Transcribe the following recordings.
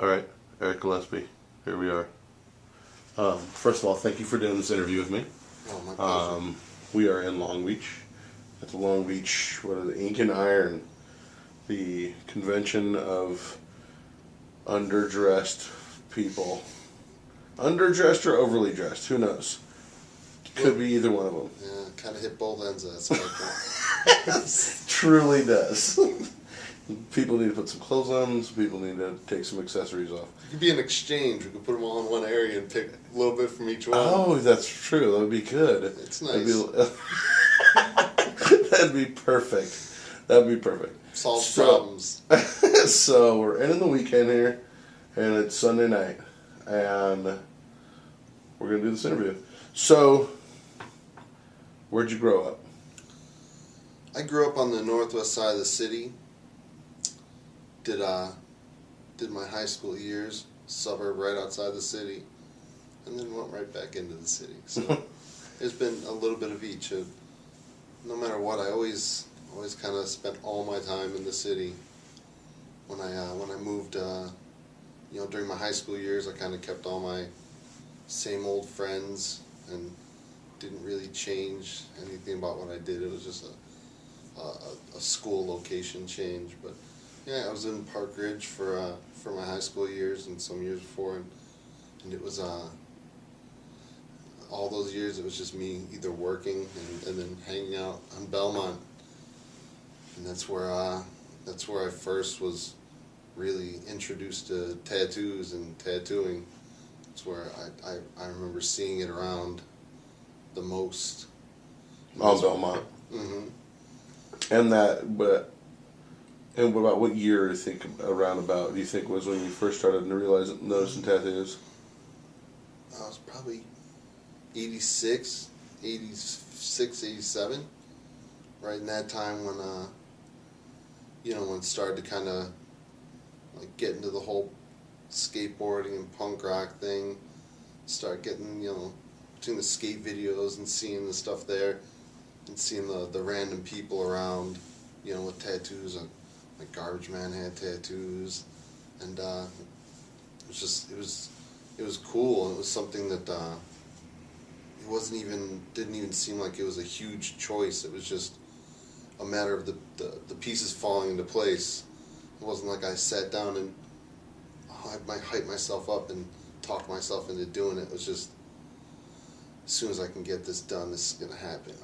All right, Erik Gillespie, here we are. First of all, thank you for doing this interview with me. Oh, my pleasure. We are in Long Beach. At the Long Beach, Ink and Iron, the convention of underdressed people. Underdressed or overly dressed, who knows? Could be either one of them. Yeah, kind of hit both ends of that spectrum. Truly does. People need to put some clothes on, some people need to take some accessories off. It could be an exchange. We could put them all in one area and pick a little bit from each one. Oh, that's true. That would be good. It's nice. That'd be perfect. That'd be perfect. Solve problems. So we're ending the weekend here, and it's Sunday night, and we're going to do this interview. So, where'd you grow up? I grew up on the northwest side of the city. Did my high school years, suburb right outside the city, and then went right back into the city. So there's been a little bit of each. No matter what, I always kind of spent all my time in the city. When I moved, during my high school years, I kind of kept all my same old friends and didn't really change anything about what I did. It was just a school location change, but. Yeah, I was in Park Ridge for my high school years and some years before, and it was all those years it was just me either working and then hanging out on Belmont, and that's where I first was really introduced to tattoos and tattooing. It's where I remember seeing it around the most. On Belmont. Mm-hmm. And what year do you think do you think was when you first started to realize noticing tattoos? I was probably 86, 87, right in that time when when it started to kind of like get into the whole skateboarding and punk rock thing, start getting between the skate videos and seeing the stuff there, and seeing the random people around, with tattoos. Like Garbage Man had tattoos, and it was cool. It was something that didn't even seem like it was a huge choice. It was just a matter of the pieces falling into place. It wasn't like I sat down and I might hype myself up and talk myself into doing it. It was just, as soon as I can get this done, this is gonna happen.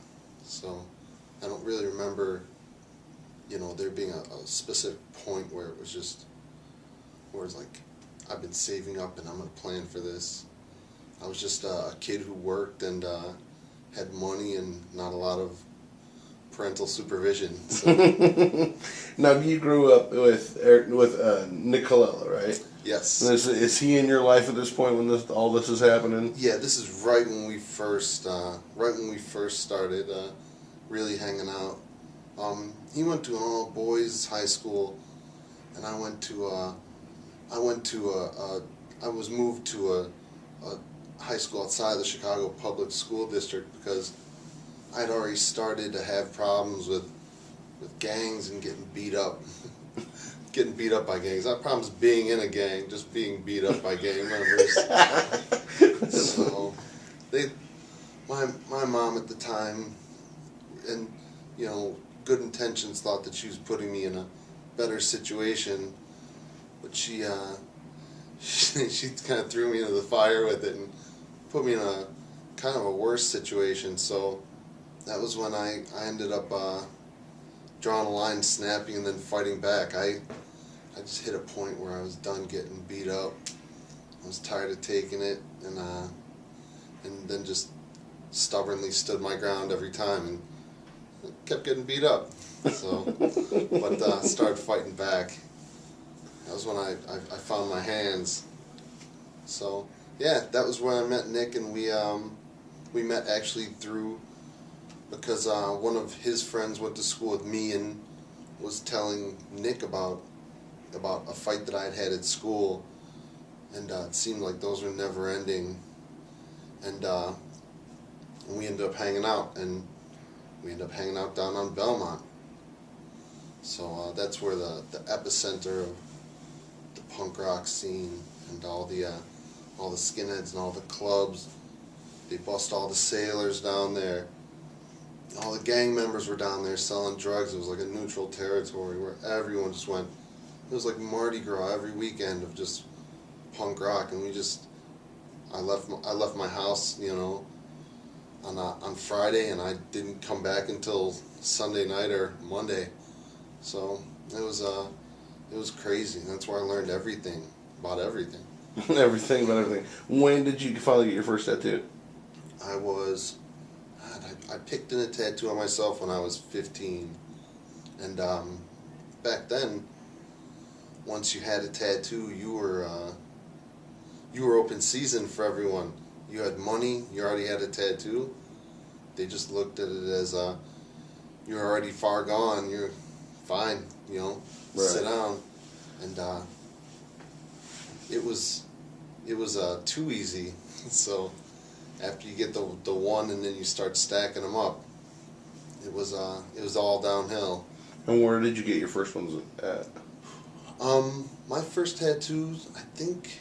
So I don't really remember there being a specific point where it's like, I've been saving up and I'm going to plan for this. I was just a kid who worked and had money and not a lot of parental supervision. So. Now, you grew up with Nick Colella, right? Yes. Is he in your life at this point when all this is happening? Yeah, this is right when we first started really hanging out. He went to an all boys high school, and I was moved to a high school outside the Chicago Public School District because I'd already started to have problems with gangs and getting beat up by gangs. Not problems being in a gang, just being beat up by gang members. So my mom at the time, and good intentions, thought that she was putting me in a better situation, but she kind of threw me into the fire with it and put me in a kind of a worse situation. So that was when I ended up drawing a line, snapping, and then fighting back. I just hit a point where I was done getting beat up. I was tired of taking it, and then just stubbornly stood my ground every time and kept getting beat up. So, but started fighting back. That was when I found my hands. So yeah, that was where I met Nick, and we met actually because one of his friends went to school with me and was telling Nick about a fight that I had at school, and it seemed like those were never ending, and we ended up hanging out, and we ended up hanging out down on Belmont. So that's where the epicenter of the punk rock scene and all the skinheads and all the clubs. They bust all the sailors down there. All the gang members were down there selling drugs. It was like a neutral territory where everyone just went. It was like Mardi Gras every weekend of just punk rock, and I left my house, on Friday, and I didn't come back until Sunday night or Monday. So it was crazy. That's where I learned everything about everything. Everything about everything. When did you finally get your first tattoo? I picked in a tattoo on myself when I was 15, and back then, once you had a tattoo, you were open season for everyone. You had money, you already had a tattoo. They just looked at it as you're already far gone. You're fine, Right. Sit down, and it was too easy. So after you get the one and then you start stacking them up, it was all downhill. And where did you get your first ones at? My first tattoos, I think,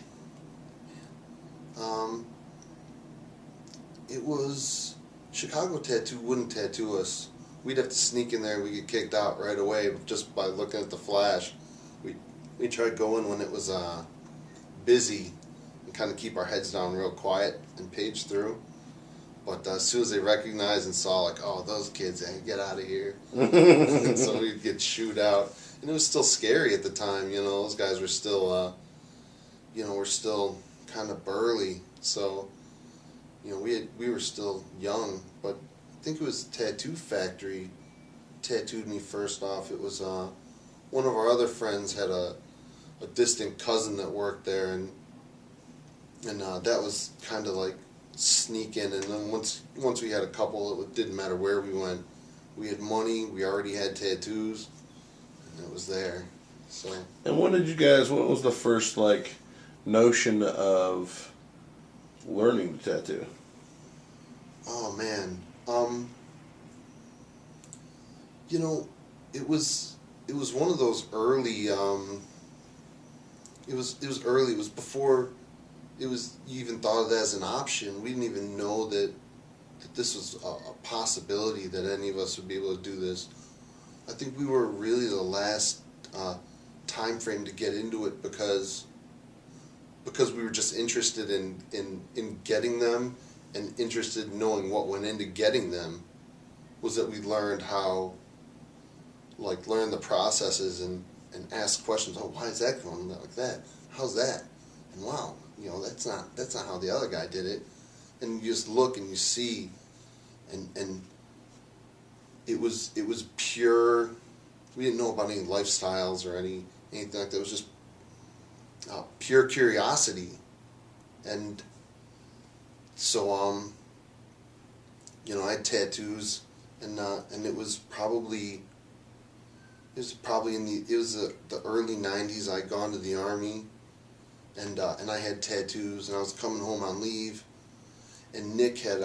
it was Chicago Tattoo wouldn't tattoo us. We'd have to sneak in there and we'd get kicked out right away just by looking at the flash. We tried going when it was busy and kind of keep our heads down real quiet and page through. But as soon as they recognized and saw, like, oh, those kids, get out of here. And so we'd get shooed out. And it was still scary at the time, those guys were still, we're still kind of burly. So, we were still young. But I think it was Tattoo Factory tattooed me first off. It was one of our other friends had a distant cousin that worked there, and that was kind of like sneak in. And then once we had a couple, it didn't matter where we went. We had money, we already had tattoos, and it was there. So. And what was the first notion of learning to tattoo? Oh man, it was one of those early. It was early. It was before you even thought of it as an option. We didn't even know that this was a possibility that any of us would be able to do this. I think we were really the last time frame to get into it because we were just interested in getting them and interested in knowing what went into getting them. Was that we learned how, learn the processes and ask questions. Oh, why is that going like that? How's that? And wow, that's not how the other guy did it. And you just look and you see, and it was pure. We didn't know about any lifestyles or anything like that. It was just pure curiosity, and so I had tattoos, and it was probably in the early '90s. I'd gone to the Army, and I had tattoos, and I was coming home on leave, and Nick had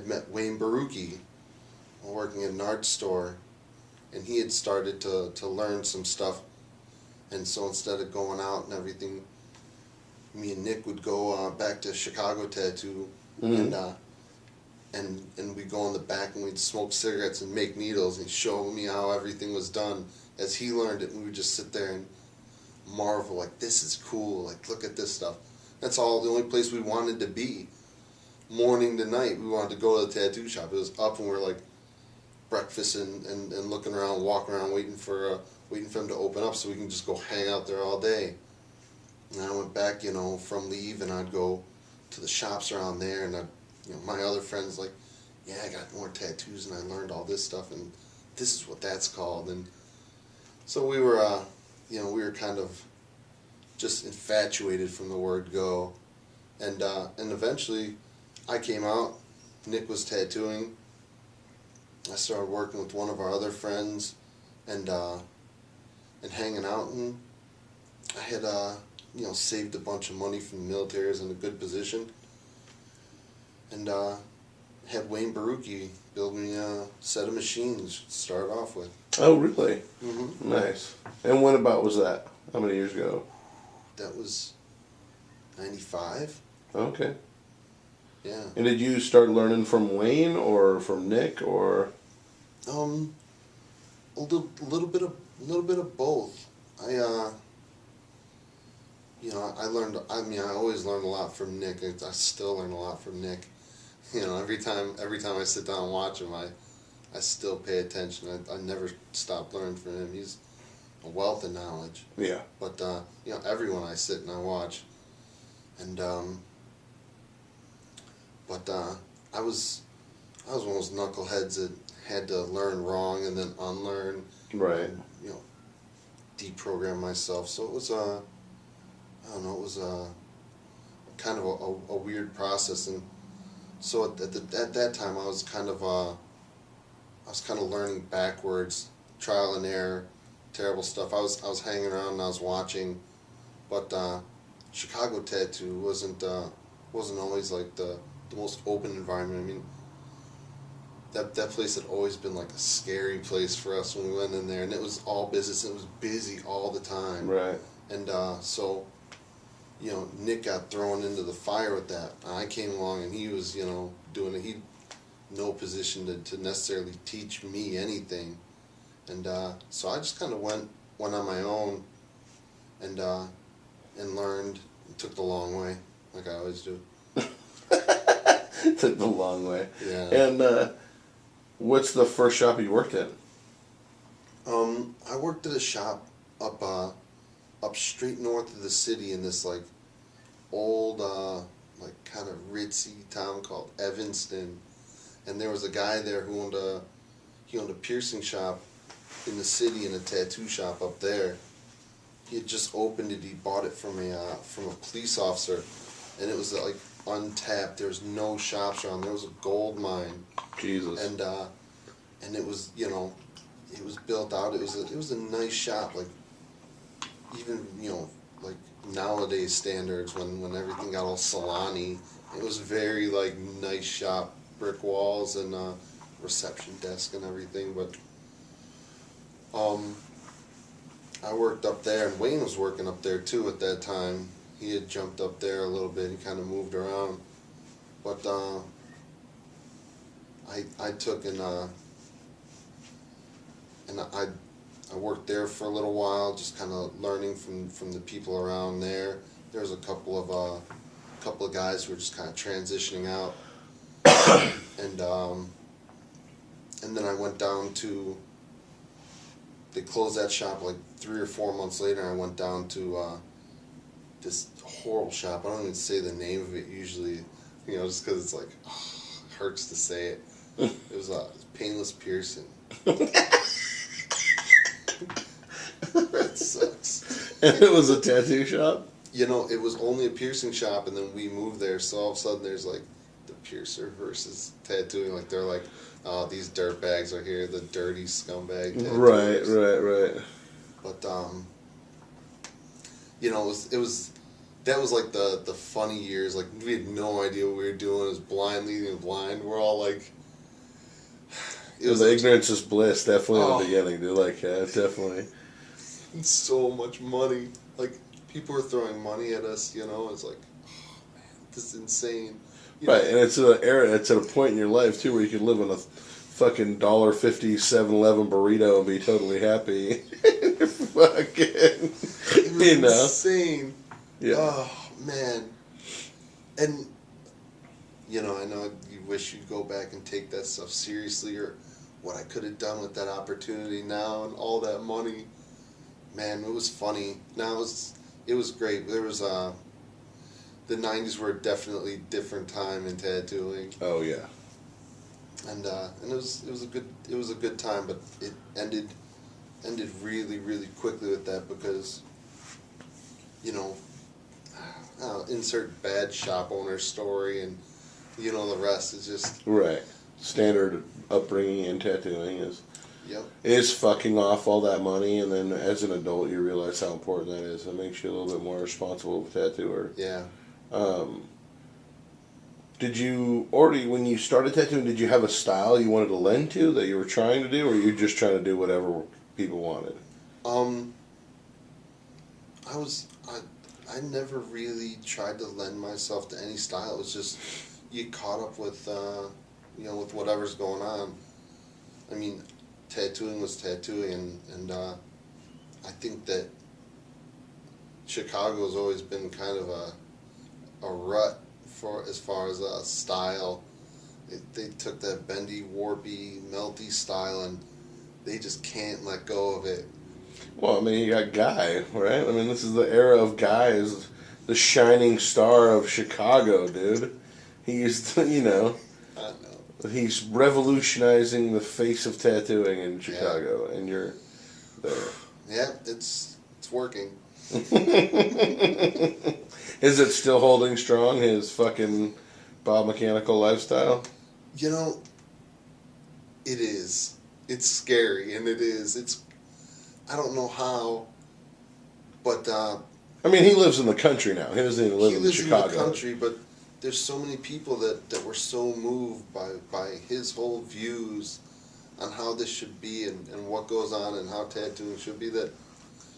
met Wayne Barucki working at an art store, and he had started to learn some stuff, and so instead of going out and everything, me and Nick would go back to Chicago Tattoo, and we'd go in the back and we'd smoke cigarettes and make needles, and he'd show me how everything was done as he learned it, and we would just sit there and marvel, like, this is cool, like, look at this stuff. That's all, the only place we wanted to be. Morning to night, we wanted to go to the tattoo shop. It was up and we're like breakfast and looking around, walking around, waiting for him to open up so we can just go hang out there all day. And I went back, from leave, and I'd go to the shops around there, and my other friends like, yeah, I got more tattoos, and I learned all this stuff, and this is what that's called. And so we were, we were kind of just infatuated from the word go, and eventually I came out. Nick was tattooing. I started working with one of our other friends, and hanging out, and I had saved a bunch of money from the military. I was in a good position, and had Wayne Barucki build me a set of machines to start off with. Oh, really? Mm-hmm. Nice. And when about was that? How many years ago? that was 95. Okay. Yeah. And did you start learning from Wayne or from Nick or? A little bit of both. I learned. I mean, I always learned a lot from Nick. I still learn a lot from Nick. Every time I sit down and watch him, I still pay attention. I never stop learning from him. He's a wealth of knowledge. Yeah. But everyone I sit and I watch, and I was one of those knuckleheads that had to learn wrong and then unlearn. Right. And, deprogram myself. So it was I don't know. It was kind of a weird process, and so at that time I was kind of learning backwards, trial and error, terrible stuff. I was hanging around and I was watching, but Chicago Tattoo wasn't always like the most open environment. I mean, that place had always been like a scary place for us when we went in there, and it was all business. It was busy all the time. Right. And so, Nick got thrown into the fire with that. I came along and he was, doing it. He no position to necessarily teach me anything. And so I just kind of went on my own and learned and took the long way, like I always do. Took the long way. Yeah. And what's the first shop you worked at? I worked at a shop up straight north of the city in this like old like kind of ritzy town called Evanston, and there was a guy there who owned a piercing shop in the city and a tattoo shop up there. He had just opened it. He bought it from a police officer, and it was like untapped. There was no shops around. There was a gold mine. Jesus. And it was it was built out. It was a nice shop, like even like nowadays standards when everything got all salami. It was very like nice shop, brick walls and reception desk and everything. But I worked up there, and Wayne was working up there too at that time. He had jumped up there a little bit. He kind of moved around, but I took and I worked there for a little while, just kind of learning from the people around there. There was a couple of guys who were just kind of transitioning out, and then I went down to. They closed that shop like 3 or 4 months later. I went down to this horrible shop. I don't even say the name of it usually, just because it's like hurts to say it. It was Painless Piercing. That sucks. And it was a tattoo shop? It was only a piercing shop, and then we moved there, so all of a sudden there's like the piercer versus tattooing. Like they're like, oh, these dirtbags are here, the dirty scumbag tattoos. Right. But it was that was like the funny years. Like we had no idea what we were doing. It was blind leading blind. We're all like, it was ignorance is bliss, definitely in the beginning, dude. Like, yeah, definitely. So much money. Like people were throwing money at us. It's like, oh man, this is insane. Right, and it's at a point in your life too where you can live on a fucking $1.50 7-Eleven burrito and be totally happy. Fucking, it was insane. Yeah. Oh man, and I know you wish you'd go back and take that stuff seriously, or what I could have done with that opportunity now and all that money. Man, it was funny. Now it was great. There was the 90s were definitely a different time in tattooing. Oh yeah. And it was a good time, but it ended really, really quickly with that because insert bad shop owner story, and the rest is just right. Standard upbringing in tattooing is fucking off all that money, and then as an adult you realize how important that is. It makes you a little bit more responsible of a tattooer. Yeah. Did you already, when you started tattooing, did you have a style you wanted to lend to that you were trying to do, or were you just trying to do whatever people wanted? I never really tried to lend myself to any style. It was just you caught up with with whatever's going on. I mean, tattooing was tattooing, and I think that Chicago's always been kind of a rut for as far as style. They took that bendy, warpy, melty style, and they just can't let go of it. Well, I mean, you got Guy, right? I mean, this is the era of Guy, is the shining star of Chicago, dude. He's, I know. he's revolutionizing the face of tattooing in Chicago, and you're there. Yeah, it's working. Is it still holding strong, his fucking Bob Mechanical lifestyle? You know, it is. It's scary, and it is. I don't know how, but I mean, he lives in the country now. He doesn't even live in Chicago. He lives in the country, but there's so many people that were so moved by his whole views on how this should be and what goes on and how tattooing should be, that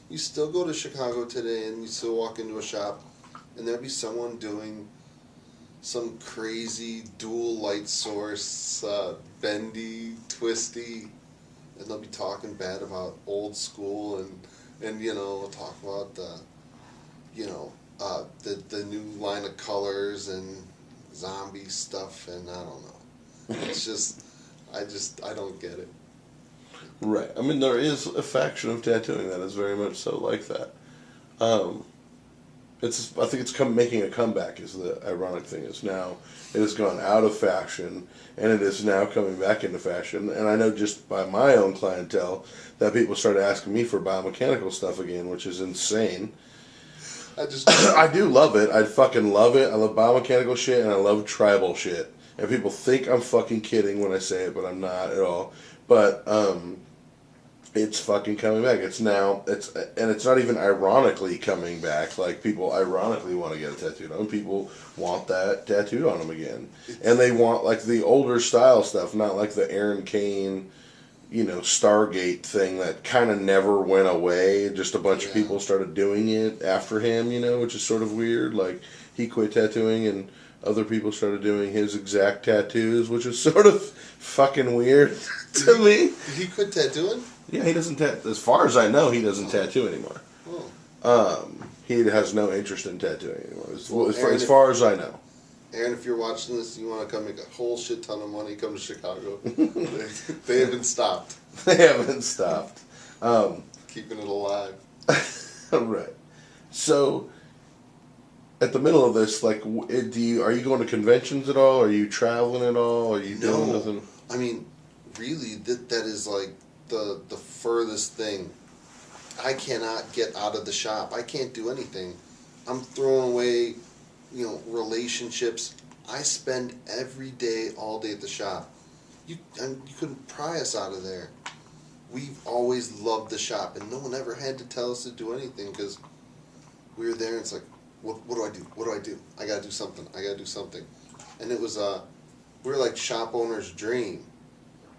you still go to Chicago today and you still walk into a shop and there'll be someone doing some crazy dual light source, bendy, twisty, and they'll be talking bad about old school and talk about the new line of colors and zombie stuff, and I don't know. It's just I don't get it. Right. I mean, there is a faction of tattooing that is very much so like that. I think it's making a comeback. Is the ironic thing is now it has gone out of fashion and it is now coming back into fashion. And I know just by my own clientele that people started asking me for biomechanical stuff again, which is insane. I do love it. I fucking love it. I love biomechanical shit and I love tribal shit. And people think I'm fucking kidding when I say it, but I'm not at all. But it's fucking coming back. It's not even ironically coming back. Like, people ironically want to get it tattooed on. People want that tattooed on them again. And they want, like, the older style stuff, not like the Aaron Kane, Stargate thing that kind of never went away. Just a bunch of people started doing it after him, which is sort of weird. Like, he quit tattooing and other people started doing his exact tattoos, which is sort of fucking weird to me. Did he quit tattooing? Yeah, he doesn't as far as I know, he doesn't tattoo anymore. Oh. He has no interest in tattooing anymore, Aaron, as far as I know. Aaron, if you're watching this, you want to come make a whole shit ton of money, come to Chicago. They haven't stopped. They haven't stopped. Keeping it alive. Right. So, at the middle of this, like, are you going to conventions at all? Are you traveling at all? Are you doing nothing? I mean, really, that is like the furthest thing. I cannot get out of the shop. I can't do anything. I'm throwing away, relationships. I spend every day, all day at the shop. You couldn't pry us out of there. We've always loved the shop, and no one ever had to tell us to do anything because we were there. And it's like, what do I do? What do I do? I gotta do something. I gotta do something. And it was we were like shop owner's dream.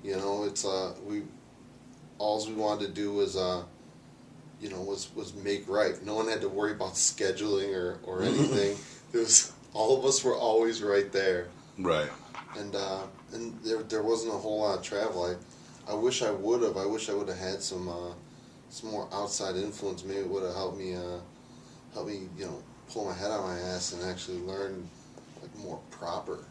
It's alls we wanted to do was was make right. No one had to worry about scheduling or anything. It was all of us were always right there. Right. And there wasn't a whole lot of travel. I wish I would have. I wish I would have had some more outside influence. Maybe it would have helped me pull my head out of my ass and actually learn like more proper.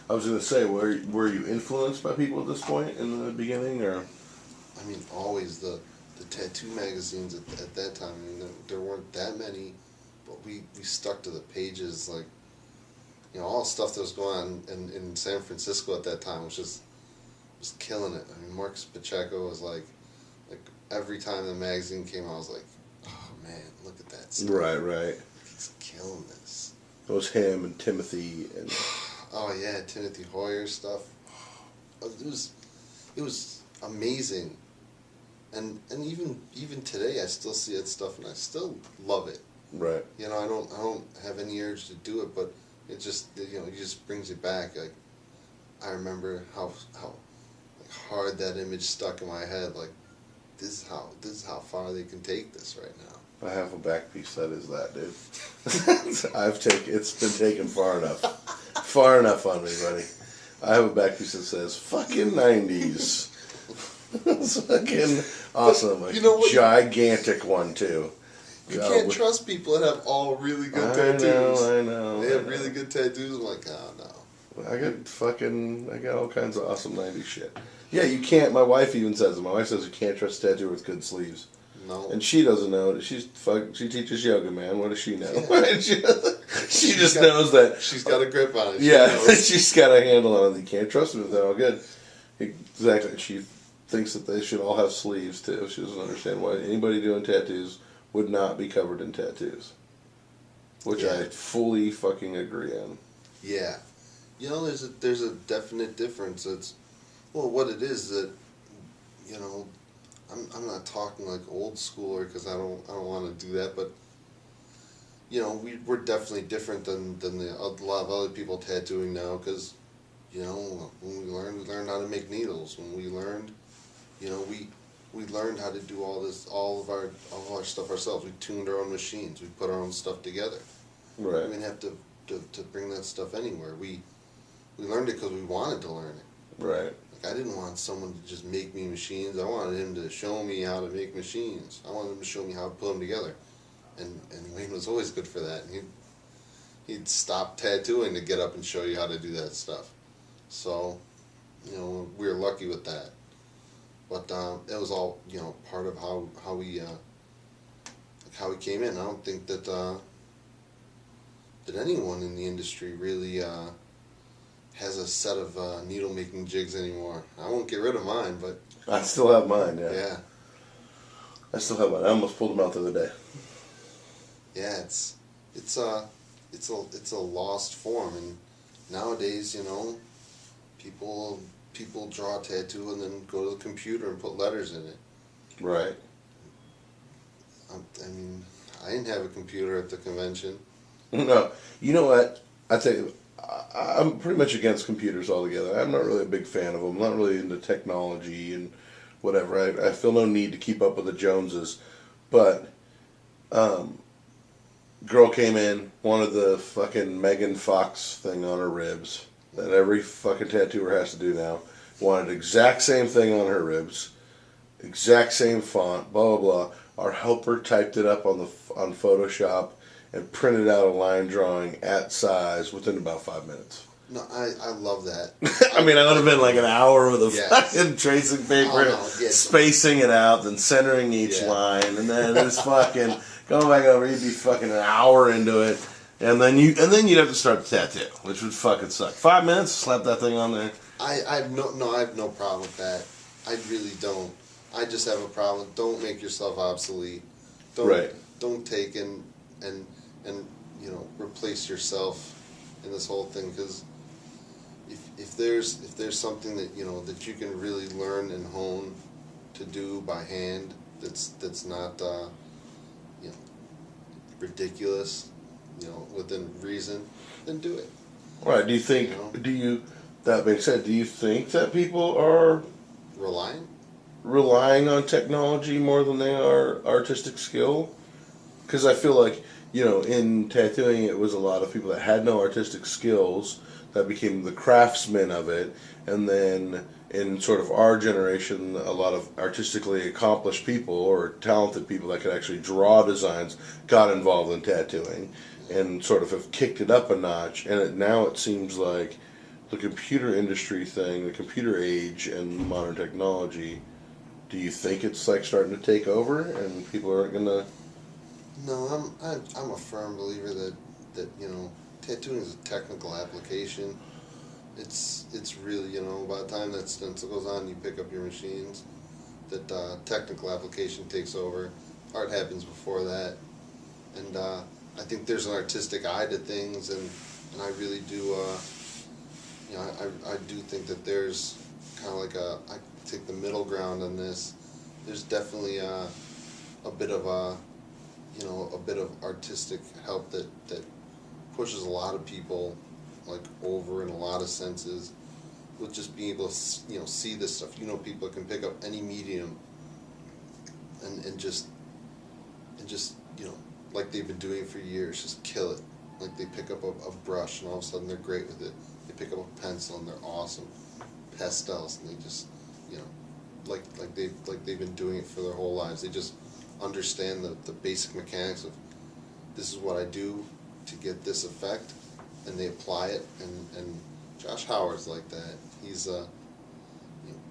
I was gonna say, were you influenced by people at this point in the beginning, or? I mean, always the tattoo magazines at that time. I mean, there weren't that many, but we stuck to the pages. Like, all the stuff that was going on in San Francisco at that time was killing it. I mean, Marcus Pacheco was like every time the magazine came out, I was like, oh man, look at that stuff. Right. He's killing this. It was him and Timothy and. Oh yeah, Timothy Hoyer stuff. It was amazing. And even today, I still see that stuff, and I still love it. Right. I don't have any urge to do it, but it just it just brings it back. Like, I remember how hard that image stuck in my head. Like, this is how far they can take this right now. I have a back piece that is that, dude. It's been taken far enough. Far enough on me, buddy. I have a back piece that says fucking 90s. It's fucking awesome. You know what? Gigantic one too. You can't trust people that have all really good tattoos. I know. They have really good tattoos. I'm like, oh no. I got all kinds of awesome 90s shit. Yeah, you can't. My wife even says it. My wife says you can't trust a tattoo with good sleeves. No. And she doesn't know. She teaches yoga, man. What does she know? Yeah. she just knows that. She's got a grip on it. Yeah, she's got a handle on it. You can't trust them if they're all good. Exactly. She thinks that they should all have sleeves, too. She doesn't understand why anybody doing tattoos would not be covered in tattoos. Which I fully fucking agree on. Yeah. You know, there's a definite difference. What it is that, you know, I'm not talking like old schooler because I don't want to do that, but you know, we're definitely different than a lot of other people tattooing now, because you know, when we learned how to make needles. When we learned, you know, we learned how to do all of our stuff ourselves. We tuned our own machines. We put our own stuff together. Right. We didn't have to bring that stuff anywhere. We learned it because we wanted to learn it. Right. Like, I didn't want someone to just make me machines. I wanted him to show me how to make machines. I wanted him to show me how to put them together. And Wayne was always good for that. And he'd stop tattooing to get up and show you how to do that stuff. So, you know, we were lucky with that. But it was all, you know, part of how we came in. I don't think that anyone in the industry really has a set of needle making jigs anymore. I won't get rid of mine, but I still have mine. Yeah. Yeah. I still have mine. I almost pulled them out the other day. Yeah, it's a lost form, and nowadays, you know, people draw a tattoo and then go to the computer and put letters in it. Right. I mean, I didn't have a computer at the convention. No, you know what? I tell you, I'm pretty much against computers altogether. I'm not really a big fan of them. I'm not really into technology and whatever. I feel no need to keep up with the Joneses. But, girl came in, wanted the fucking Megan Fox thing on her ribs that every fucking tattooer has to do now. Wanted exact same thing on her ribs, exact same font, blah blah blah. Our helper typed it up on Photoshop and printed out a line drawing at size within about 5 minutes. No, I love that. I mean, I would have been like an hour with a Yes. fucking tracing paper, spacing it out, then centering each line, and then it's fucking going back over. You'd be fucking an hour into it, and then you'd have to start the tattoo, which would fucking suck. 5 minutes, slap that thing on there. I have no problem with that. I really don't. I just have a problem. Don't make yourself obsolete. Don't take and you know, replace yourself in this whole thing, because if there's something that, you know, that you can really learn and hone to do by hand, that's not you know, ridiculous, you know, within reason, then do it. Right. Do you think? You know? That being said, do you think that people are relying on technology more than they are artistic skill? Because I feel like, you know, in tattooing, it was a lot of people that had no artistic skills that became the craftsmen of it, and then in sort of our generation, a lot of artistically accomplished people or talented people that could actually draw designs got involved in tattooing and sort of have kicked it up a notch. And now it seems like the computer industry thing, the computer age and modern technology, do you think it's like starting to take over and people aren't gonna? No, I'm a firm believer that you know, tattooing is a technical application. It's really, you know, by the time that stencil goes on, you pick up your machines, that technical application takes over. Art happens before that, and I think there's an artistic eye to things, and I really do. You know, I do think that there's kind of like I take the middle ground on this. There's definitely a bit of artistic help that pushes a lot of people like over in a lot of senses, with just being able to, you know, see this stuff. You know, people can pick up any medium and just and just, like they've been doing for years, just kill it. Like they pick up a brush and all of a sudden they're great with it. They pick up a pencil and they're awesome. Pastels, and they just, like they've been doing it for their whole lives. They just understand the basic mechanics of this is what I do to get this effect, and they apply it. And Josh Howard's like that. He's a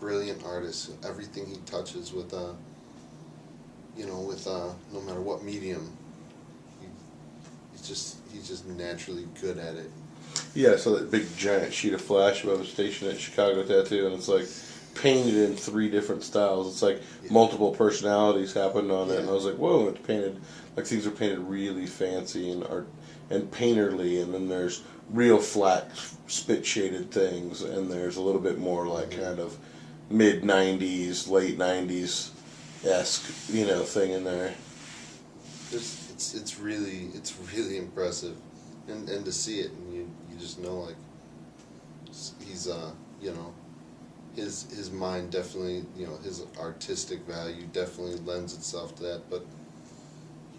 brilliant artist. Everything he touches with no matter what medium, he's just naturally good at it. Yeah, I saw that big giant sheet of flash above a station at Chicago Tattoo, and it's like painted in 3 different styles. It's like multiple personalities happened on it, and I was like, whoa, it's painted, like things are painted really fancy and painterly, and then there's real flat spit shaded things, and there's a little bit more like kind of mid 90s, late 90s esque, thing in there. It's really impressive, and to see it, and you just know, like, he's his mind definitely, his artistic value definitely lends itself to that, but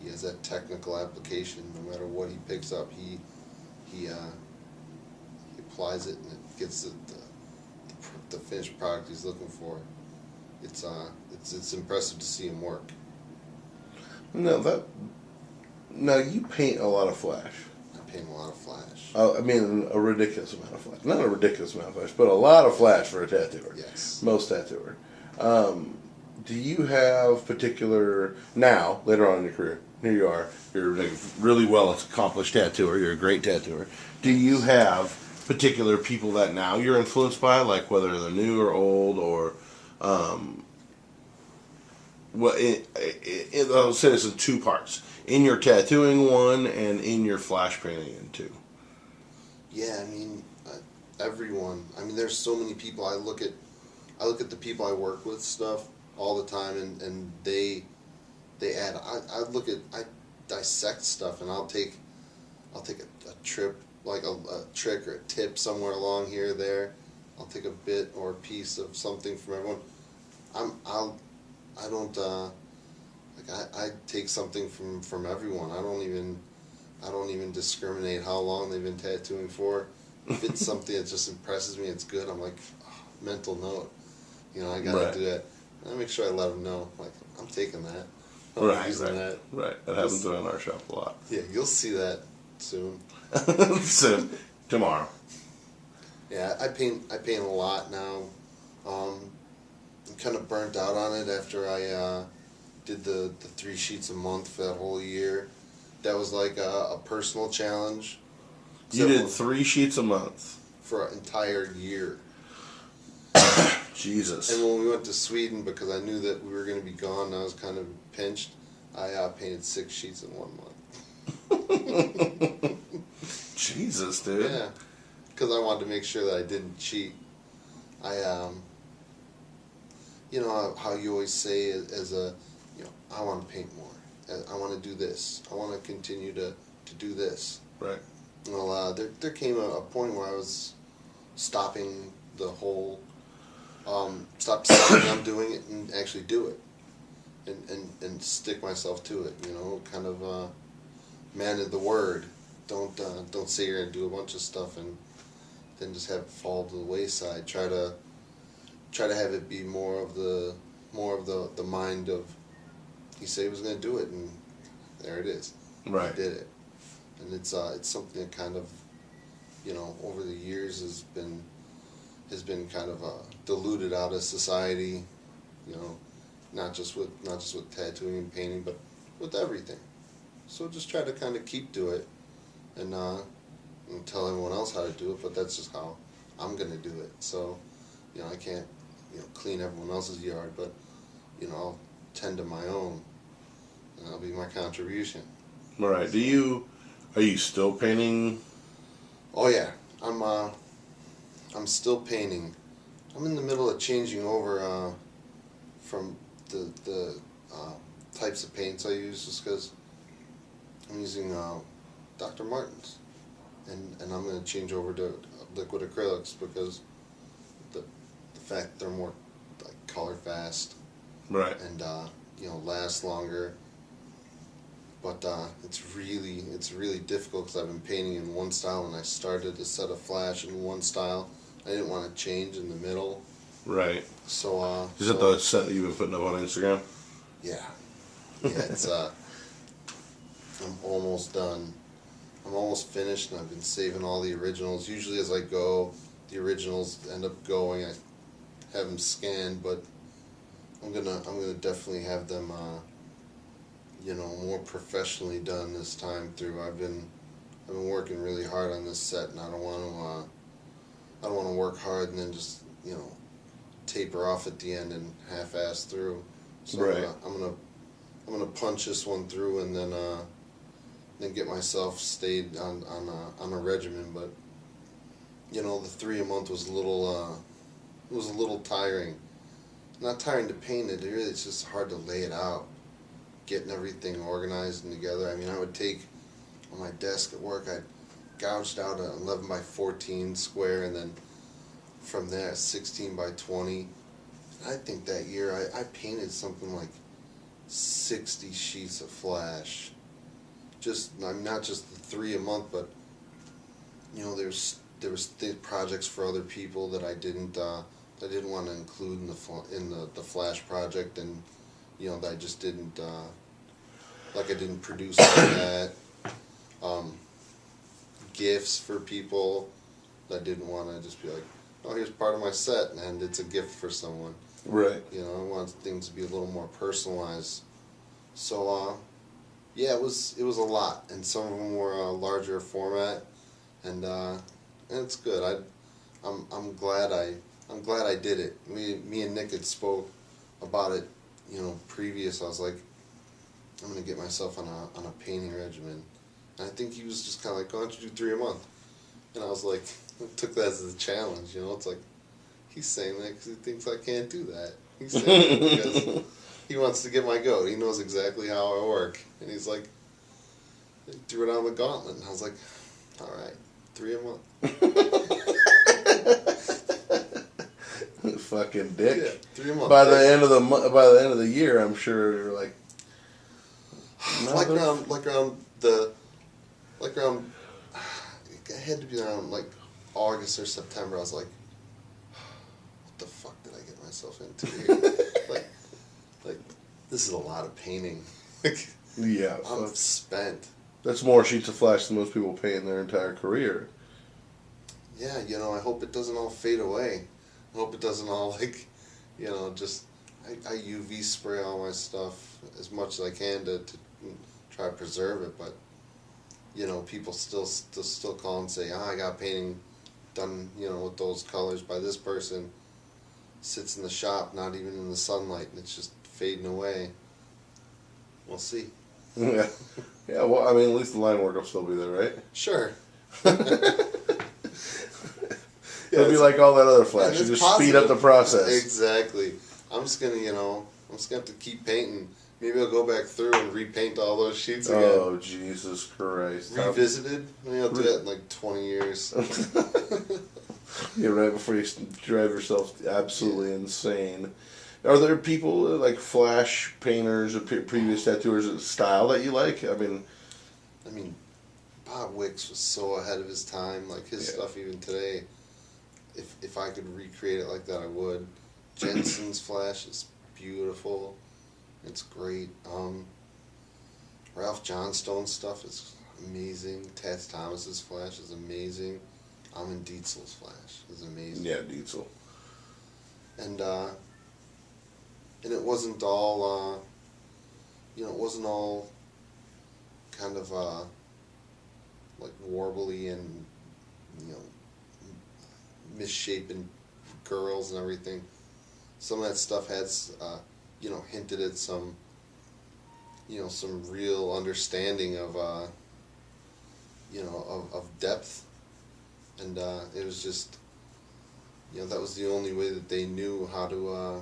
he has that technical application. No matter what he picks up, he applies it, and it gets the finished product he's looking for. It's impressive to see him work. Now you paint a lot of flash. I paint a lot of flash. I mean, a ridiculous amount of flash. Not a ridiculous amount of flash, but a lot of flash for a tattooer. Yes. Most tattooer. Do you have particular, now, later on in your career, here you are, you're a really well accomplished tattooer, you're a great tattooer. Do you have particular people that now you're influenced by, like whether they're new or old, or, I'll say this in 2 parts. In your tattooing 1 and in your flash painting in 2. Yeah, I mean, everyone. I mean, there's so many people. I look at the people I work with stuff all the time, and they add. I dissect stuff, and I'll take a trip, like a trick or a tip somewhere along here or there. I'll take a bit or a piece of something from everyone. I take something from everyone. I don't even discriminate how long they've been tattooing for. If it's something that just impresses me, it's good. I'm like, mental note. I gotta do that. I make sure I let them know, like, I'm taking that. I'm using that. Right. That happens in our shop a lot. Yeah, you'll see that soon. Soon. Tomorrow. Yeah, I paint a lot now. I'm kind of burnt out on it after I did the 3 sheets a month for that whole year. That was like a personal challenge. You did 3 sheets a month for an entire year. Jesus. And when we went to Sweden, because I knew that we were going to be gone and I was kind of pinched, I painted 6 sheets in 1 month. Jesus, dude. Yeah, because I wanted to make sure that I didn't cheat. How you always say I want to paint more. I want to do this. I want to continue to do this. Right. Well, there came a point where I was stopping the whole, stop saying I'm doing it and actually do it, and stick myself to it. Kind of man of the word. Don't say you're gonna do a bunch of stuff and then just have it fall to the wayside. Try to have it be more of the mind of, he said he was going to do it, and there it is. Right. He did it, and it's something that kind of, over the years has been kind of diluted out of society, not just with tattooing and painting, but with everything. So just try to kind of keep to it, and tell everyone else how to do it, but that's just how I'm going to do it. So, I can't, clean everyone else's yard, but, I'll tend to my own, and that'll be my contribution. All right. Are you still painting? Oh yeah, I'm still painting. I'm in the middle of changing over from the types of paints I use, just because I'm using Dr. Martin's, and I'm going to change over to liquid acrylics because the fact they're more like color fast, Right. and last longer. but it's really difficult because I've been painting in one style, and I started a set of flash in one style. I didn't want to change in the middle. Right. So Is it the set that you've been putting up on Instagram? Yeah. It's I'm almost done. I'm almost finished, and I've been saving all the originals. Usually, as I go, the originals end up going. I have them scanned, but I'm gonna definitely have them, more professionally done this time through. I've been working really hard on this set, and I don't want to work hard and then just taper off at the end and half-ass through. So right. I'm gonna punch this one through, and then get myself stayed on a regimen. But the 3 a month was a little tiring. Not tiring to paint it. It's just hard to lay it out, getting everything organized and together. I mean, I would take on my desk at work. I gouged out an 11 by 14 square, and then from there 16 by 20. I think that year I painted something like 60 sheets of flash. Not just the 3 a month, but there was projects for other people that I didn't want to include in the flash project, and that I just didn't I didn't produce like that. Gifts for people that I didn't want to just be like, oh, here's part of my set, and it's a gift for someone. Right. I wanted things to be a little more personalized. So it was a lot, and some of them were larger format, and it's good. I'm glad I did it. Me and Nick had spoke about it, previous. I was like, I'm gonna get myself on a painting regimen, and I think he was just kind of like, why don't you do 3 a month? And I was like, I took that as a challenge. It's like, he's saying that because he thinks I can't do that. He's saying that because he wants to get my goat. He knows exactly how I work, and he's like, threw it on the gauntlet, and I was like, all right, 3 a month. Fucking dick. Yeah, 3 a month. By the end of the year, I'm sure you're like, like around it had to be around like August or September. I was like, what the fuck did I get myself into here? like this is a lot of painting. yeah, I'm spent. That's more sheets of flash than most people paint in their entire career. Yeah, I hope it doesn't all fade away. I hope it doesn't all just I UV spray all my stuff as much as I can to try to preserve it, but people still call and say, I got painting done, with those colors by this person. Sits in the shop, not even in the sunlight, and it's just fading away. We'll see. Yeah. Yeah, well, I mean, at least the line work will still be there, right? Sure. It'll be like all that other flash. You just speed up the process. Exactly. I'm just gonna have to keep painting. Maybe I'll go back through and repaint all those sheets again. Oh, Jesus Christ. Revisited? Maybe I'll do that in like 20 years. Yeah, right before you drive yourself absolutely insane. Are there people like flash painters or previous tattooers style that you like? I mean, Bob Wicks was so ahead of his time. Like his stuff, even today, if I could recreate it like that, I would. Jensen's flash is beautiful. It's great. Ralph Johnstone's stuff is amazing. Tats Thomas's flash is amazing. Amin Dietzel's flash is amazing. Yeah, Dietzel. And it wasn't all, kind of like warbly and misshapen girls and everything. Some of that stuff has hinted at some real understanding of of depth, and it was just that was the only way that they knew how to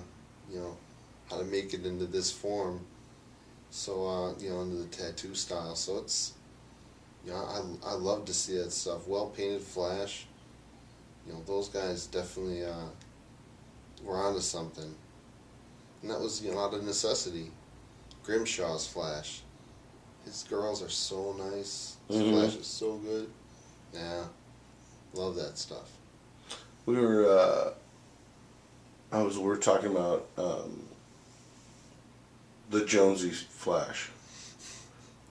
how to make it into this form. So into the tattoo style. So it's I love to see that stuff. Well painted flash. Those guys definitely were onto something. And that was out of necessity. Grimshaw's flash. His girls are so nice. His Mhm. flash is so good. Yeah, love that stuff. We were we were talking about the Jonesy flash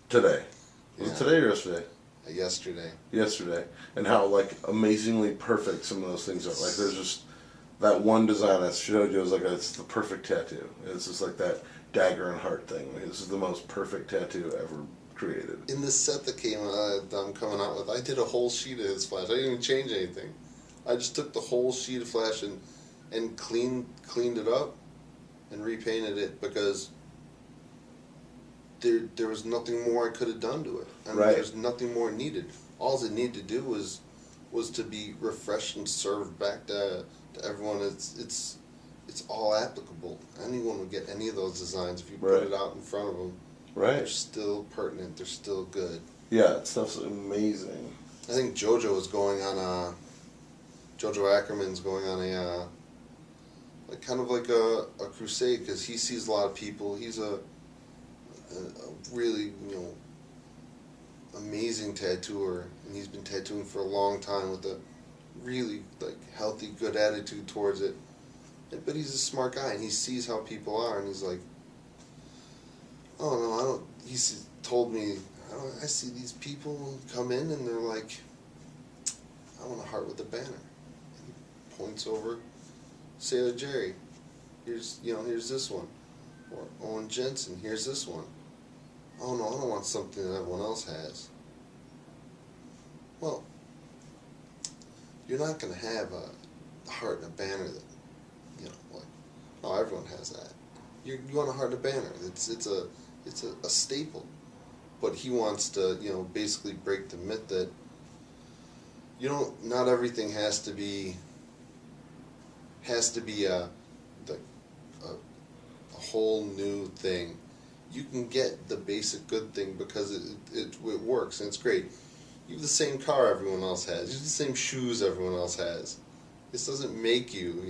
today. Was it today or yesterday? Yesterday. Yesterday, and how like amazingly perfect some of those things are. Like there's just that one design I showed you was like it's the perfect tattoo. It's just like that dagger and heart thing. Like, this is the most perfect tattoo ever created. In the set that I'm coming out with, I did a whole sheet of his flash. I didn't even change anything. I just took the whole sheet of flash and cleaned it up and repainted it because there was nothing more I could have done to it. I mean, Right. There's nothing more needed. All it needed to do was to be refreshed and served back to everyone. It's all applicable. Anyone would get any of those designs if you put it out in front of them. Right. They're still pertinent. They're still good. Yeah, that stuff's amazing. I think JoJo is going on JoJo Ackerman's going on a kind of like a crusade because he sees a lot of people. He's a really amazing tattooer, and he's been tattooing for a long time with a really like healthy, good attitude towards it. But he's a smart guy, and he sees how people are, and he's like, "Oh no, I don't." He's told me, I see these people come in, and they're like, "I want a heart with a banner." And he points over, Sailor Jerry. Here's this one, or Owen Jensen. Here's this one. Oh no, I don't want something that everyone else has. Well, you're not going to have a heart and a banner that, like, oh, everyone has that. You want a heart and a banner. It's a staple. But he wants to, basically break the myth that not everything has to be a whole new thing. You can get the basic good thing because it works and it's great. You have the same car everyone else has. You have the same shoes everyone else has. This doesn't make you,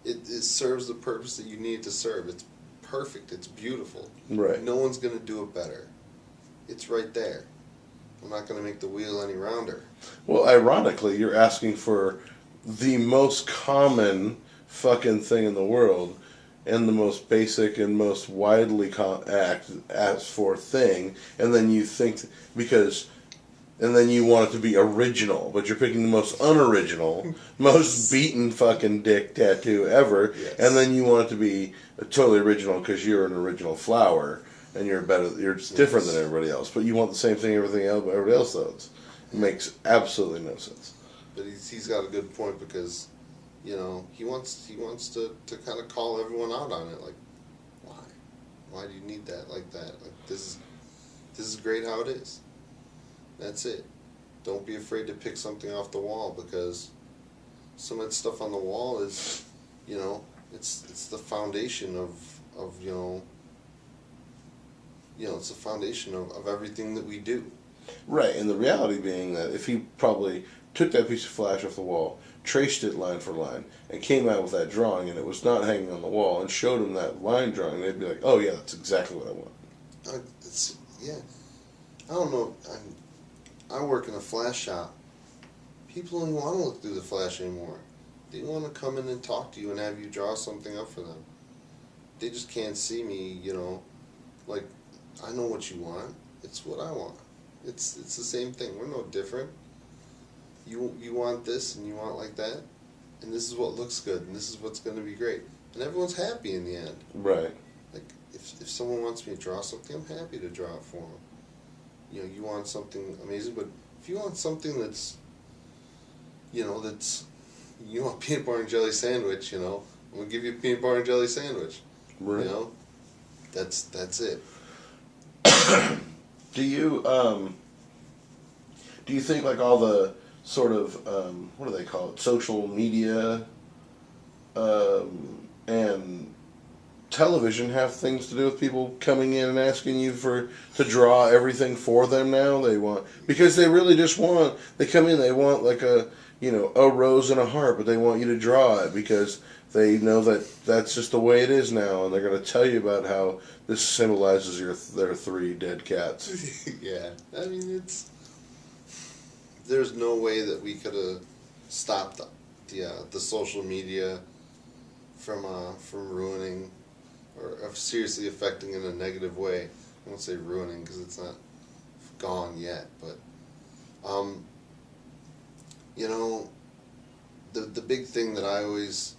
It serves the purpose that you need it to serve. It's perfect. It's beautiful. Right. No one's going to do it better. It's right there. I'm not going to make the wheel any rounder. Well, ironically, you're asking for the most common fucking thing in the world and the most basic and most widely asked for thing, and then you think and then you want it to be original, but you're picking the most unoriginal, most beaten fucking dick tattoo ever, Yes. and then you want it to be totally original because you're an original flower and you're different than everybody else, but you want the same thing everybody else does. It makes absolutely no sense. But he's got a good point because, he wants to kind of call everyone out on it. Like, why do you need that like that? Like this is great how it is. That's it. Don't be afraid to pick something off the wall because some of that stuff on the wall is, it's the foundation of it's the foundation of everything that we do. Right, and the reality being that if he probably took that piece of flash off the wall, traced it line for line, and came out with that drawing, and it was not hanging on the wall, and showed him that line drawing, they'd be like, "Oh yeah, that's exactly what I want." I don't know. I work in a flash shop. People don't want to look through the flash anymore. They want to come in and talk to you and have you draw something up for them. They just can't see me, like, I know what you want. It's what I want. It's the same thing. We're no different. You want this and you want like that, and this is what looks good and this is what's going to be great, and everyone's happy in the end. Right. Like if someone wants me to draw something, I'm happy to draw it for them. You want something amazing, but if you want something that's you want peanut butter and jelly sandwich, I'm gonna give you a peanut butter and jelly sandwich. Right. That's it. Do you think like all the sort of what do they call it, social media and television have things to do with people coming in and asking you to draw everything for them now? Because they really just they come in, they want like a rose and a heart, but they want you to draw it because They know that that's just the way it is now, and they're going to tell you about how this symbolizes their 3 dead cats. Yeah, I mean there's no way that we could have stopped the social media from ruining or of seriously affecting in a negative way. I won't say ruining because it's not gone yet, but you know, the big thing that I always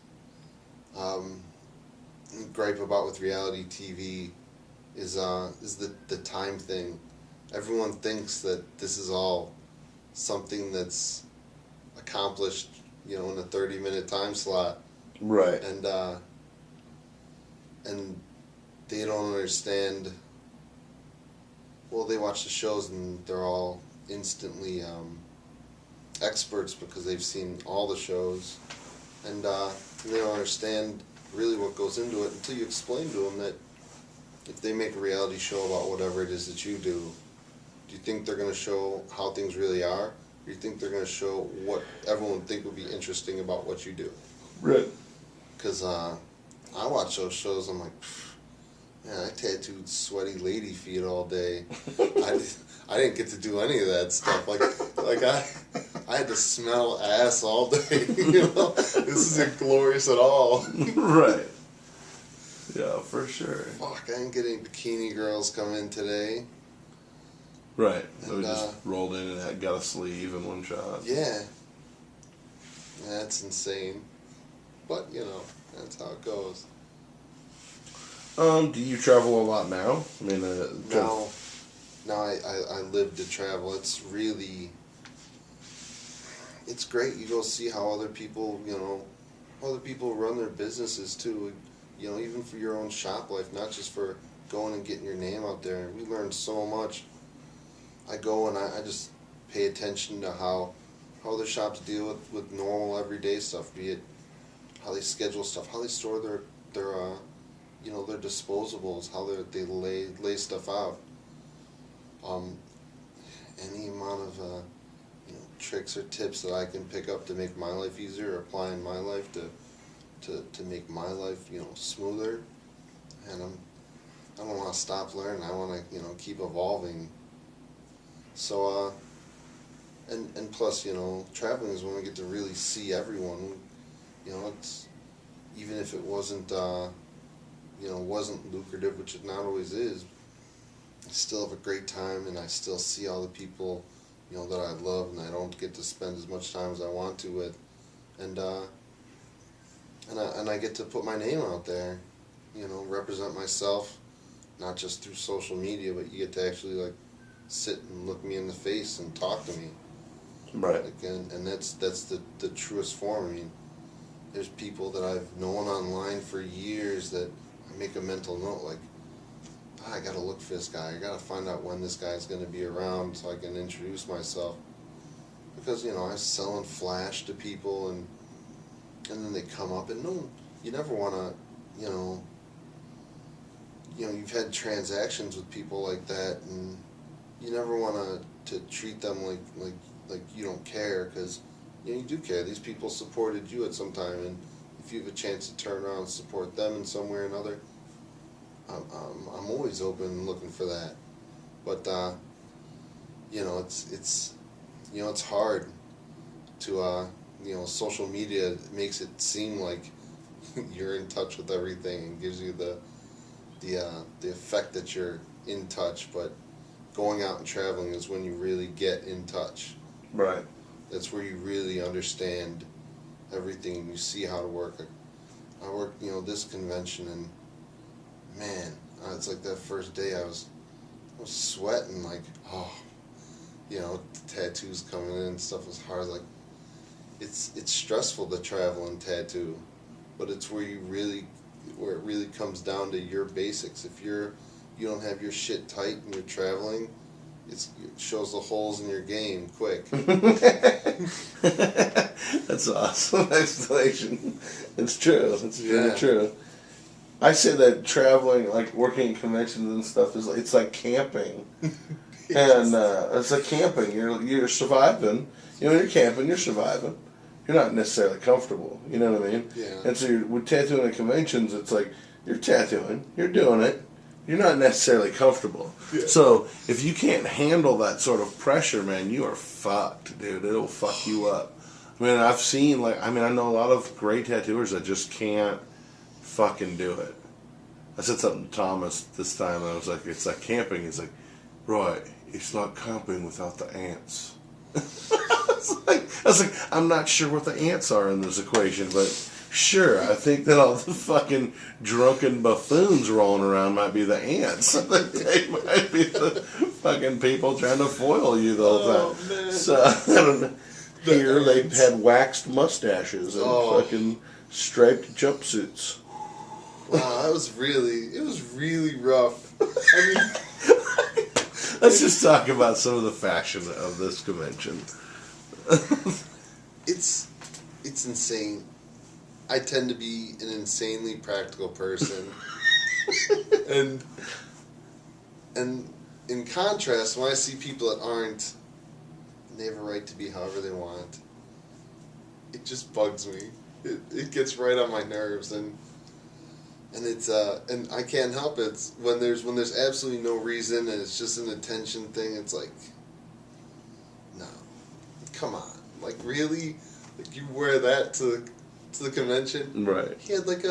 gripe about with reality TV is the time thing. Everyone thinks that this is all something that's accomplished, you know, in a 30-minute time slot. Right. And they don't understand. Well, they watch the shows and they're all instantly experts because they've seen all the shows, and they don't understand really what goes into it until you explain to them that if they make a reality show about whatever it is that you do you think they're going to show how things really are, or do you think they're going to show what everyone would think would be interesting about what you do? Right. Because I watch those shows, I'm like, man, I tattooed sweaty lady feet all day. I didn't get to do any of that stuff. Like I had to smell ass all day. You know, this isn't glorious at all. Right. Yeah, for sure. Fuck, I didn't get any bikini girls come in today. Right. And, So we just rolled in and got a sleeve in one shot. Yeah. That's insane. But, you know, that's how it goes. Do you travel a lot now? I mean, No, I live to travel. It's really, it's great. You go see how other people, you know, other people run their businesses too. You know, even for your own shop life, not just for going and getting your name out there. We learn so much. I go and I just pay attention to how other shops deal with normal everyday stuff, be it how they schedule stuff, how they store their you know, their disposables, how they lay stuff out. Any amount of you know, tricks or tips that I can pick up to make my life easier, or apply in my life to make my life, you know, smoother. And I don't want to stop learning. I want to, you know, keep evolving. So and plus, you know, traveling is when we get to really see everyone. You know, it's even if it wasn't you know, wasn't lucrative, which it not always is, I still have a great time, and I still see all the people, you know, that I love, and I don't get to spend as much time as I want to with, and I get to put my name out there, you know, represent myself, not just through social media, but you get to actually like sit and look me in the face and talk to me. right. Like, and that's the truest form. I mean, there's people that I've known online for years that I make a mental note, like, I gotta look for this guy. I gotta find out when this guy's gonna be around so I can introduce myself. Because, you know, I was selling flash to people, and then they come up, and no, you never wanna, you know, you've had transactions with people like that, and you never wanna to treat them like you don't care, because, you know, you do care. These people supported you at some time, and if you have a chance to turn around and support them in some way or another, I'm always open and looking for that. But you know, it's you know, it's hard to you know, social media makes it seem like you're in touch with everything and gives you the effect that you're in touch, but going out and traveling is when you really get in touch. Right. That's where you really understand everything and you see how to work. I worked, you know, this convention, and man, it's like that first day I was sweating, like, oh, you know, tattoos coming in and stuff was hard. Like, it's stressful to travel and tattoo, but it's where it really comes down to your basics. If you don't have your shit tight and you're traveling, it shows the holes in your game quick. That's awesome explanation. It's true. It's really Yeah. true. I say that traveling, like working in conventions and stuff, it's like camping, and it's like camping. You're surviving. You know, you're camping. You're surviving, you're not necessarily comfortable. You know what I mean? Yeah. And so with tattooing at conventions, it's like you're tattooing, you're doing it, you're not necessarily comfortable. Yeah. So if you can't handle that sort of pressure, man, you are fucked, dude. It'll fuck you up. I mean, I've seen I know a lot of great tattooers that just can't fucking do it. I said something to Thomas this time, and I was like, it's like camping. He's like, Roy, it's not camping without the ants. I was like, I'm not sure what the ants are in this equation, but sure, I think that all the fucking drunken buffoons rolling around might be the ants. They might be the fucking people trying to foil you the whole time. Man. So, I don't know. Here, they had waxed mustaches and fucking striped jumpsuits. Wow, it was really rough. I mean, let's just talk about some of the fashion of this convention. it's insane. I tend to be an insanely practical person, and in contrast, when I see people that aren't, they have a right to be however they want. It just bugs me. It gets right on my nerves, and it's and I can't help it. When there's absolutely no reason and it's just an attention thing. It's like, no, come on, like really, like you wear that to the convention, right? He had like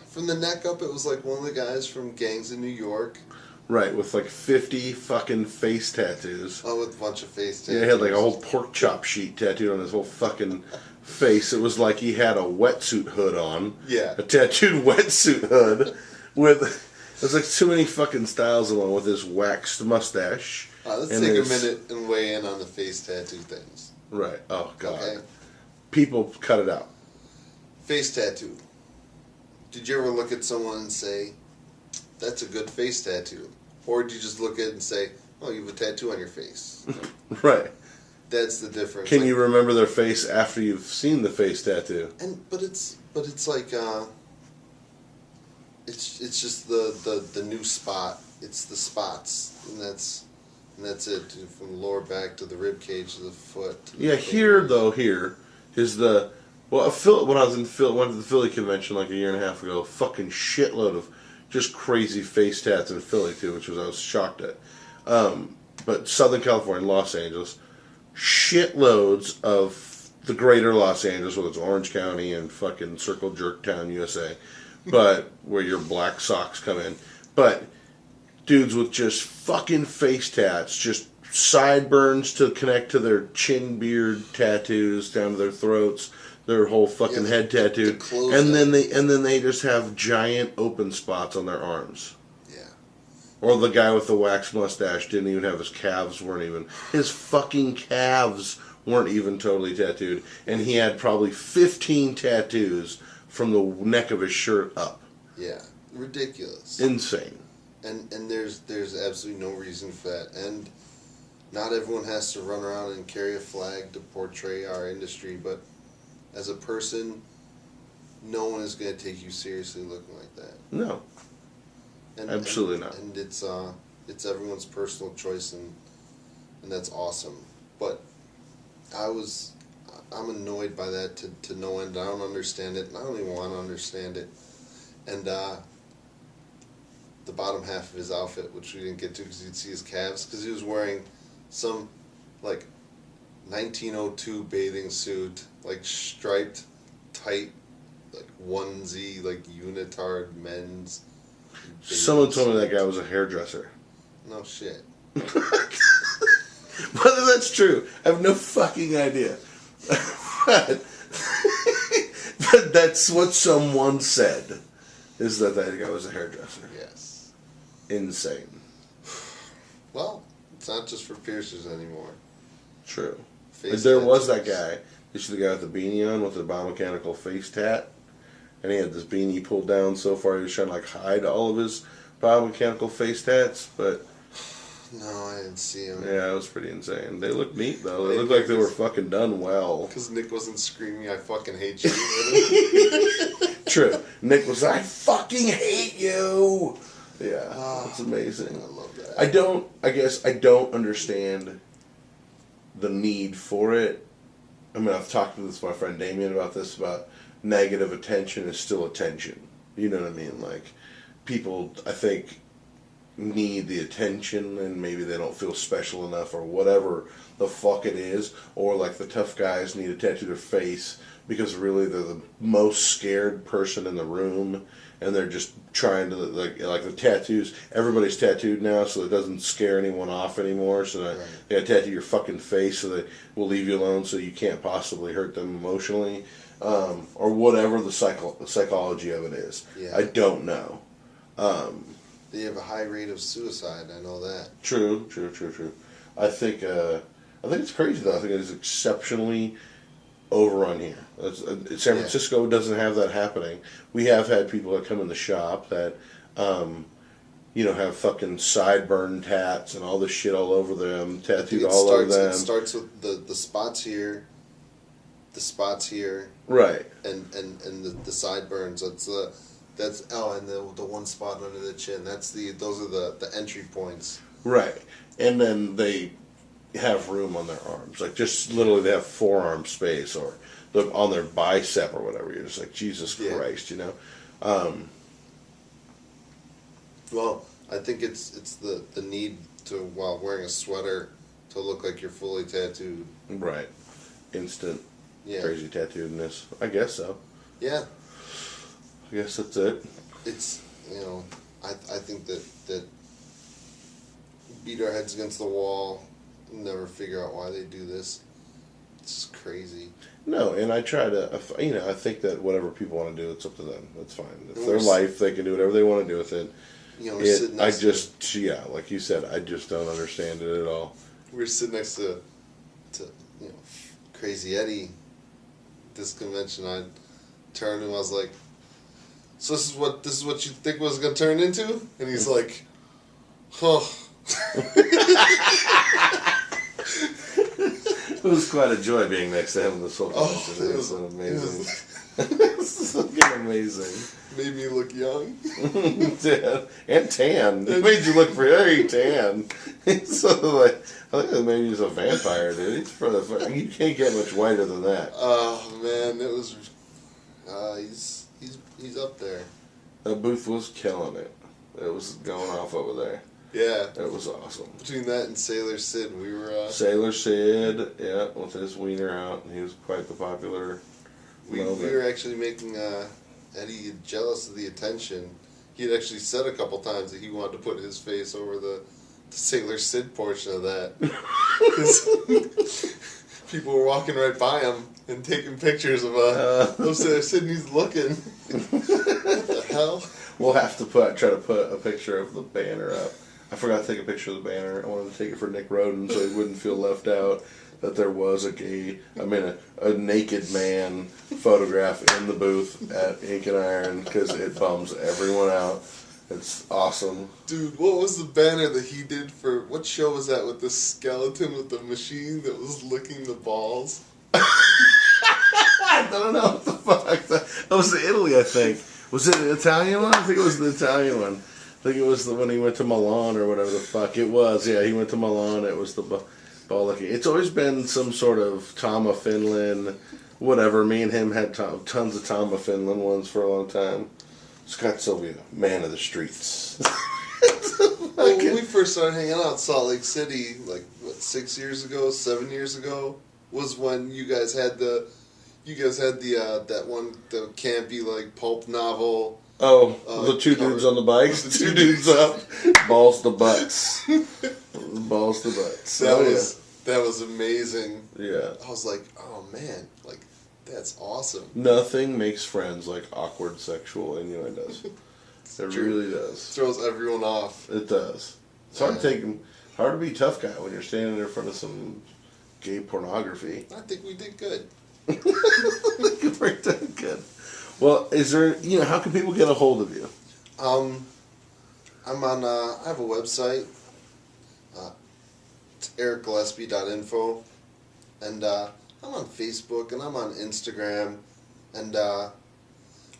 from the neck up, it was like one of the guys from Gangs in New York. Right, with like 50 fucking face tattoos. Oh, with a bunch of face tattoos. Yeah, he had like a whole pork chop sheet tattooed on his whole fucking face. It was like he had a wetsuit hood on. Yeah. A tattooed wetsuit hood with... There's like too many fucking styles along with his waxed mustache. Let's take a minute and weigh in on the face tattoo things. Right. Oh, God. Okay. People cut it out. Face tattoo. Did you ever look at someone and say, that's a good face tattoo? Or did you just look at it and say, oh, you have a tattoo on your face? Right. That's the difference. Can you remember their face after you've seen the face tattoo? But it's like it's just the new spot. It's the spots, and that's it, from the lower back to the rib cage to the foot. To the here is the when I was in Philly, went to the Philly convention like a year and a half ago. Fucking shitload of just crazy face tats in Philly too, which I was shocked at. But Southern California, Los Angeles, shitloads of the greater Los Angeles, whether it's Orange County and fucking Circle Jerk Town, USA, but where your black socks come in. But dudes with just fucking face tats, just sideburns to connect to their chin beard tattoos down to their throats, their whole fucking head tattooed, and then they just have giant open spots on their arms. Yeah. Or the guy with the wax mustache didn't even have his fucking calves weren't even totally tattooed, and he had probably 15 tattoos from the neck of his shirt up. Yeah, ridiculous. Insane. And there's absolutely no reason for that. And not everyone has to run around and carry a flag to portray our industry, but as a person, no one is going to take you seriously looking like that. No. Absolutely not. And it's everyone's personal choice, and that's awesome. But I'm annoyed by that to no end. I don't understand it, and I don't even want to understand it. And the bottom half of his outfit, which we didn't get to because you'd see his calves, because he was wearing some like 1902 bathing suit, like striped, tight, like onesie, like unitard men's. Someone told me that guy was a hairdresser. No shit. Whether that's true, I have no fucking idea. but that's what someone said, is that guy was a hairdresser. Yes. Insane. Well, it's not just for piercers anymore. True. There was that guy. You see the guy with the beanie on with the biomechanical face tat? And he had this beanie pulled down so far he was trying to like hide all of his biomechanical face tats, but... No, I didn't see him. Yeah, it was pretty insane. They looked neat, though. They looked like they were fucking done well. Because Nick wasn't screaming, I fucking hate you. True. Nick was like, I fucking hate you! Yeah, that's amazing. I love that. I guess I don't understand the need for it, I mean, I've talked to my friend Damien about this, about negative attention is still attention. You know what I mean? Like, people, I think, need the attention and maybe they don't feel special enough or whatever the fuck it is. Or, like, the tough guys need a tattoo to their face because really they're the most scared person in the room and they're just trying to, like the tattoos, everybody's tattooed now so it doesn't scare anyone off anymore. So that they gotta tattoo your fucking face so they will leave you alone so you can't possibly hurt them emotionally. Or whatever the psychology of it is. Yeah. I don't know. They have a high rate of suicide, I know that. True. I think it's crazy though. I think it is exceptionally overrun here. San Francisco doesn't have that happening. We have had people that come in the shop that, have fucking sideburn tats and all this shit all over them, tattooed all over them. It starts with the spots here, right, and the sideburns. And the one spot under the chin. Those are the entry points. Right, and then they have room on their arms, like just literally they have forearm space or on their bicep or whatever. You're just like, Jesus Christ, Well, I think it's the need to, while wearing a sweater, to look like you're fully tattooed. Right, instant crazy tattooedness. I guess so. Yeah. I guess that's it. It's I think that beat our heads against the wall. Never figure out why they do this. It's just crazy. No, and I try to, I think that whatever people want to do, it's up to them. That's fine. It's their life. They can do whatever they want to do with it. Like you said, I just don't understand it at all. We were sitting next to Crazy Eddie this convention. I turned and I was like, "So this is what you think was going to turn into?" And he's like, "Huh." It was quite a joy being next to him in this whole convention. It was amazing. It's fucking amazing. Made me look young. Yeah. And tan. It made you look very tan. So, I think that maybe he's a vampire, dude. You can't get much whiter than that. Oh man, it was. He's up there. That booth was killing it. It was going off over there. Yeah. It was awesome. Between that and Sailor Sid, we were... Sailor Sid, with his wiener out, and he was quite the popular... We were actually making Eddie jealous of the attention. He had actually said a couple times that he wanted to put his face over the Sailor Sid portion of that. Because people were walking right by him and taking pictures of Sailor Sid, and he's looking. What the hell? We'll have to try to put a picture of the banner up. I forgot to take a picture of the banner. I wanted to take it for Nick Roden so he wouldn't feel left out that there was a naked man photograph in the booth at Ink and Iron, because it bums everyone out. It's awesome. Dude, what was the banner that he did for, what show was that with the skeleton with the machine that was licking the balls? I don't know what the fuck. That was Italy, I think. Was it an Italian one? I think it was the Italian one. I think it was the when he went to Milan or whatever the fuck it was. Yeah, he went to Milan. It was the ball licking. It's always been some sort of Tom of Finland, whatever. Me and him had tons of Tom of Finland ones for a long time. Scott Sylvia, man of the streets. Well, when we first started hanging out in Salt Lake City, 7 years ago, was when you guys had that one, the campy pulp novel. Oh, the two dudes on the bikes, the two dudes up, balls to butts, balls to butts. That was amazing. Yeah, I was like, oh man, that's awesome. Nothing makes friends like awkward sexual innuendos. It really does. Throws everyone off. It does. It's hard to be a tough guy when you're standing in front of some gay pornography. I think we did good. We're doing good. Well, is there, how can people get a hold of you? I'm on, I have a website. It's erikgillespie.info. And I'm on Facebook and I'm on Instagram. And I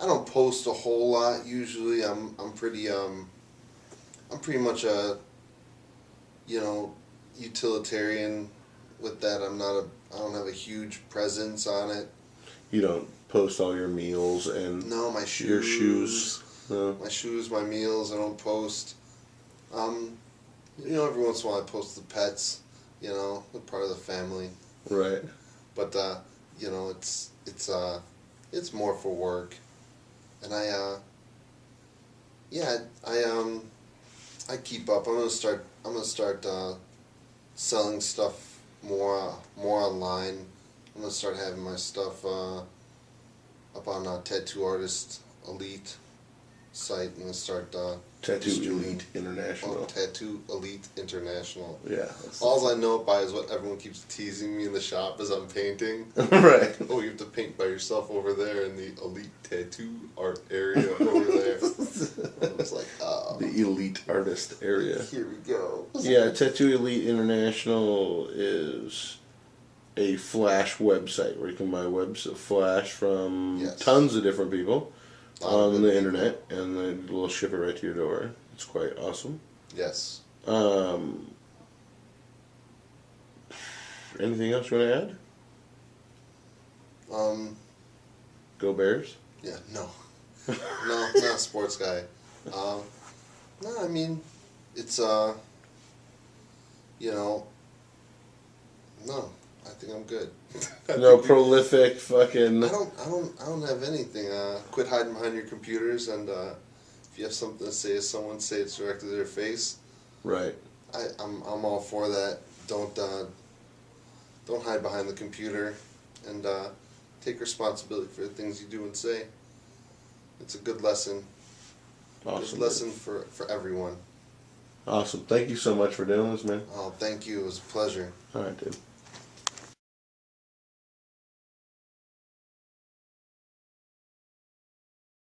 don't post a whole lot usually. I'm pretty much a, utilitarian with that, I don't have a huge presence on it. You don't post all your meals and No, my shoes. your shoes. No. My shoes, my meals, I don't post. Every once in a while I post the pets, they're part of the family. Right. But, it's more for work. And I keep up. I'm gonna start selling stuff more online. I'm gonna start having my stuff up on Tattoo Artist Elite site. I'm gonna start Tattoo Elite International. Tattoo Elite International. Yeah. All I know by is what everyone keeps teasing me in the shop as I'm painting. Right. Oh, you have to paint by yourself over there in the Elite Tattoo Art area over there. I was like, oh. The Elite Artist area. Here we go. Yeah, Tattoo Elite International is a Flash website where you can buy Flash from tons of different people on the internet, and then we'll ship it right to your door. It's quite awesome. Yes. Anything else you want to add? Go Bears? Yeah, no. No, not a sports guy. No, I mean, it's, no, I think I'm good. No prolific fucking... I don't have anything. Quit hiding behind your computers, and if you have something to say to someone, say it directly to their face. Right. I'm all for that. Don't hide behind the computer, and take responsibility for the things you do and say. It's a good lesson. Awesome. Good lesson for everyone. Awesome. Thank you so much for doing this, man. Oh, thank you. It was a pleasure. All right, dude.